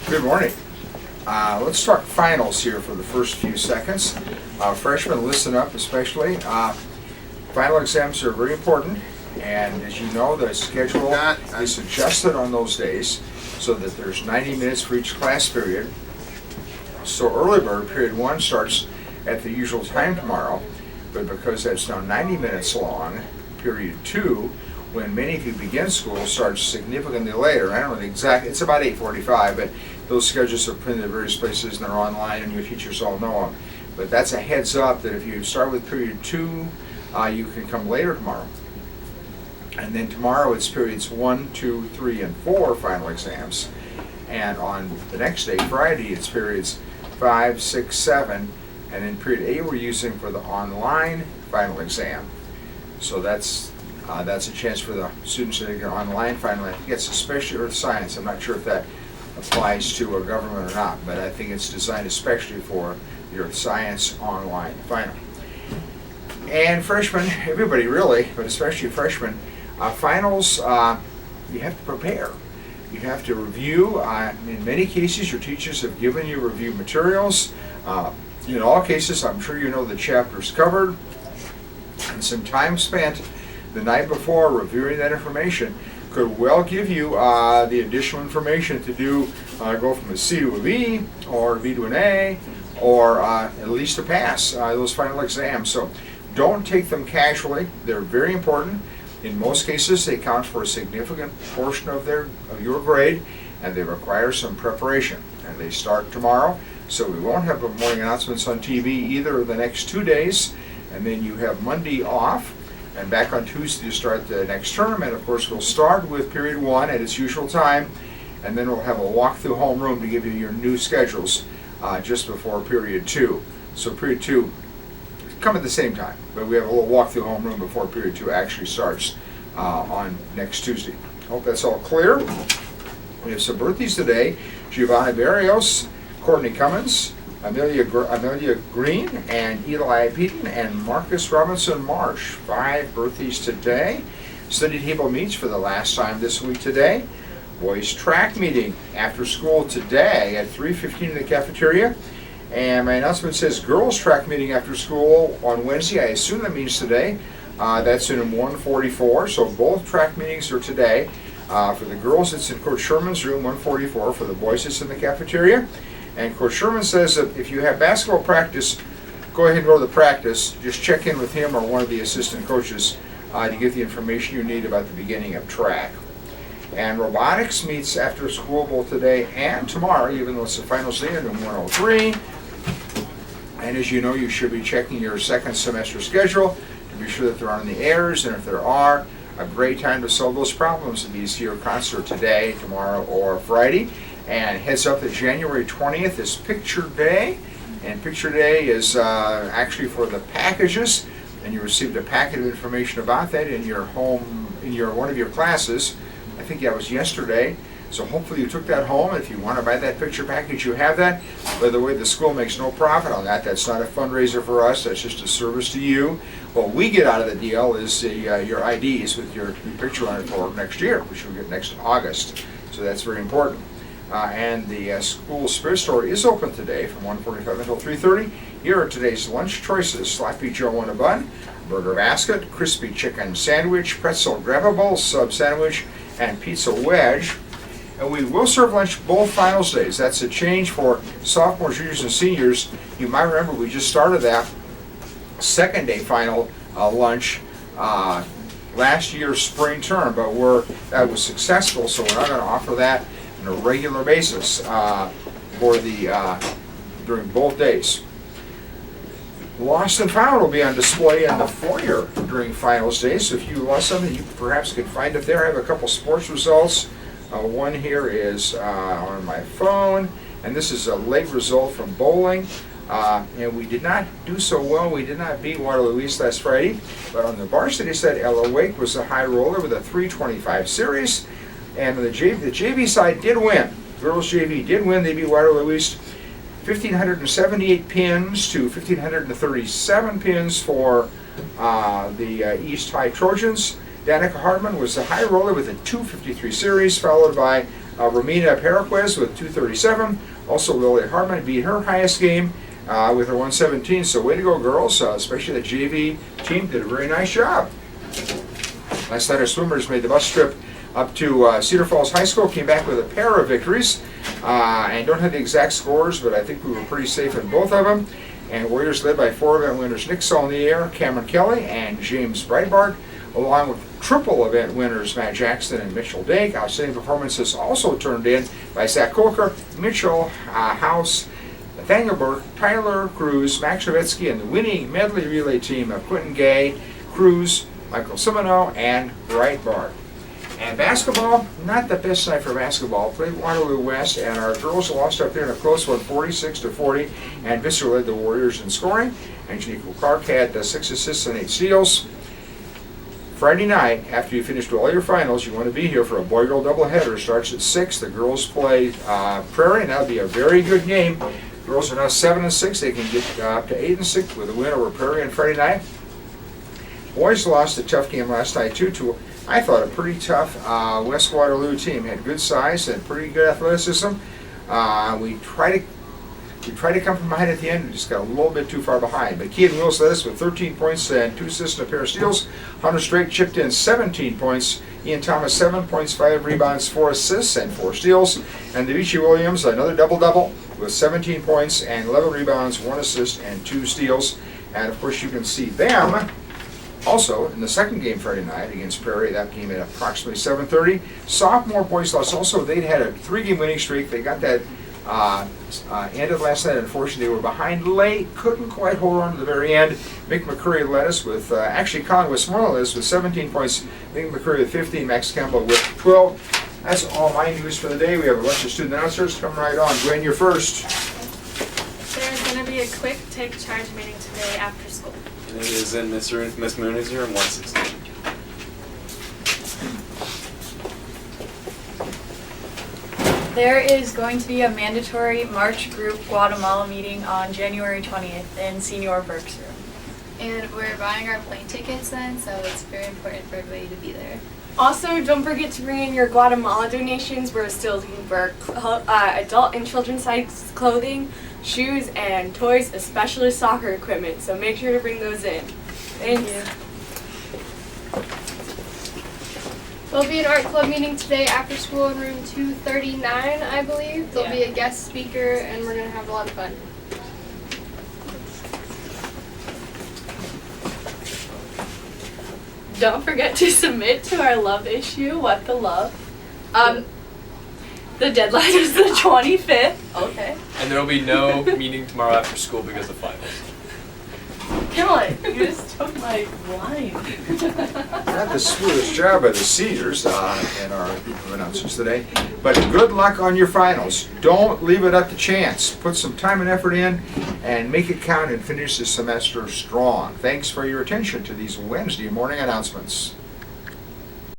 Good morning. Let's talk finals here for the first few seconds. Freshmen, listen up especially. Final exams are very important, and as you know, the schedule is adjusted on those days so that there's 90 minutes for each class period. So early bird, period 1, starts at the usual time tomorrow, but because that's now 90 minutes long, period 2, when many of you begin school, starts significantly later. I don't know the exact, it's about 8:45, but those schedules are printed at various places and they're online and your teachers all know them. But that's a heads up that if you start with period 2, you can come later tomorrow. And then tomorrow it's periods 1, 2, 3, and 4 final exams. And on the next day, Friday, it's periods 5, 6, 7, and then period 8 we're using for the online final exam. So that's a chance for the students to get online final. I think it's especially Earth Science. I'm not sure if that applies to a government or not, but I think it's designed especially for the Earth Science online final. And freshmen, everybody really, but especially freshmen, finals, you have to prepare. You have to review. In many cases, your teachers have given you review materials. In all cases, I'm sure you know the chapters covered, and some time spent the night before reviewing that information could well give you the additional information to do, go from a C to a B, or a B to an A, or at least to pass those final exams. So don't take them casually. They're very important. In most cases, they count for a significant portion of your grade, and they require some preparation. And they start tomorrow, so we won't have morning announcements on TV either of the next 2 days, and then you have Monday off. And back on Tuesday to start the next term, and of course we'll start with period 1 at its usual time, and then we'll have a walk through homeroom to give you your new schedules just before period 2. So period 2 come at the same time, but we have a little walk through homeroom before period 2 actually starts on next Tuesday. Hope that's all clear. We have some birthdays today: Giovanna Barrios, Courtney Cummins, Amelia Green, and Eli Peden, and Marcus Robinson Marsh. 5 birthdays today. Study table meets for the last time this week today. Boys track meeting after school today at 3:15 in the cafeteria. And my announcement says girls track meeting after school on Wednesday. I assume that means today. That's in 144. So both track meetings are today. For the girls, it's in Coach Sherman's room, 144. For the boys, it's in the cafeteria. And Coach Sherman says that if you have basketball practice, go ahead and go to the practice. Just check in with him or one of the assistant coaches to get the information you need about the beginning of track. And robotics meets after school both today and tomorrow, even though it's the finals day in room 103. And as you know, you should be checking your second semester schedule to be sure that there aren't any errors, and if there are, a great time to solve those problems in these here concert today, tomorrow, or Friday. And heads up that January 20th is Picture Day, and Picture Day is actually for the packages, and you received a packet of information about that in your home, in one of your classes. I think that was yesterday, so hopefully you took that home. If you want to buy that picture package, you have that. By the way, the school makes no profit on that. That's not a fundraiser for us. That's just a service to you. What we get out of the deal is your IDs with your picture on it for next year, which we'll get next August. So that's very important. And the school spirit store is open today from 1:45 until 3:30. Here are today's lunch choices: Sloppy Joe in a bun, burger basket, crispy chicken sandwich, pretzel grabbable, sub sandwich, and pizza wedge. And we will serve lunch both finals days. That's a change for sophomores, juniors, and seniors. You might remember we just started that second day final lunch last year's spring term, but that was successful, so we're not going to offer that on a regular basis during both days. Lost and found will be on display in the foyer during finals day, so if you lost something, you perhaps could find it there. I have a couple sports results. One here is on my phone, and this is a late result from bowling. And we did not do so well. We did not beat Waterloo East last Friday, but on the varsity side, Ella Wake was a high roller with a 325 series, and the JV side did win. Girls JV did win. They beat Waterloo East 1,578 pins to 1,537 pins for the East High Trojans. Danica Hartman was the high roller with a 253 series, followed by Romina Paraquez with 237. Also, Lily Hartman beat her highest game with her 117. So way to go, girls, especially the JV team did a very nice job. Last night our swimmers made the bus trip up to Cedar Falls High School, came back with a pair of victories, and don't have the exact scores, but I think we were pretty safe in both of them. And Warriors led by 4 event winners Nick Saulnier, Cameron Kelly, and James Breitbart, along with triple event winners Matt Jackson and Mitchell Dake. Outstanding performances also turned in by Zach Kolker, Mitchell House, Nathaniel Burke, Tyler Cruz, Max Shavetsky, and the winning medley relay team of Quentin Gay, Cruz, Michael Simino, and Breitbart. And basketball, not the best night for basketball. Played Waterloo West, and our girls lost up there in a close one, 46-40, and Visser led the Warriors in scoring. And Janico Clark had 6 assists and 8 steals. Friday night, after you finished all your finals, you want to be here for a boy-girl doubleheader. Starts at 6. The girls play Prairie, and that'll be a very good game. Girls are now 7-6. They can get up to 8-6 with a win over Prairie on Friday night. Boys lost a tough game last night, too, to I thought a pretty tough West Waterloo team. Had good size and pretty good athleticism. We tried to come from behind at the end. We just got a little bit too far behind. But Keaton Wills led us with 13 points and 2 assists and a pair of steals. Hunter Straight chipped in 17 points. Ian Thomas 7 points, 5 rebounds, 4 assists, and 4 steals. And Davichi Williams another double-double with 17 points and 11 rebounds, 1 assist, and 2 steals. And of course you can see them also in the second game Friday night against Prairie. That game at approximately 7:30. Sophomore boys lost also. They'd had a 3-game winning streak. They got that ended last night. Unfortunately, they were behind late. Couldn't quite hold on to the very end. Mick McCurry led us with, actually Colin Westmoreland led us with 17 points. Mick McCurry with 15. Max Campbell with 12. That's all my news for the day. We have a bunch of student announcers. Come right on. Gwen, you're first. There's going to be a quick take charge meeting today after school. And it is in Miss Mooney's room 116. There is going to be a mandatory March Group Guatemala meeting on January 20th in Senior Burke's room. And we're buying our plane tickets then, so it's very important for everybody to be there. Also, don't forget to bring in your Guatemala donations. We're still looking for adult and children's size clothing, shoes, and toys, especially soccer equipment. So make sure to bring those in. Thank you. There'll be an art club meeting today after school in room 239, I believe. There'll be a guest speaker, and we're going to have a lot of fun. Don't forget to submit to our love issue, What the Love. The deadline is the 25th. Okay. And there will be no meeting tomorrow after school because of finals. Caroline, you just took my line. Not the smoothest job by the seniors and our group of announcers today, but good luck on your finals. Don't leave it up to chance. Put some time and effort in and make it count and finish the semester strong. Thanks for your attention to these Wednesday morning announcements.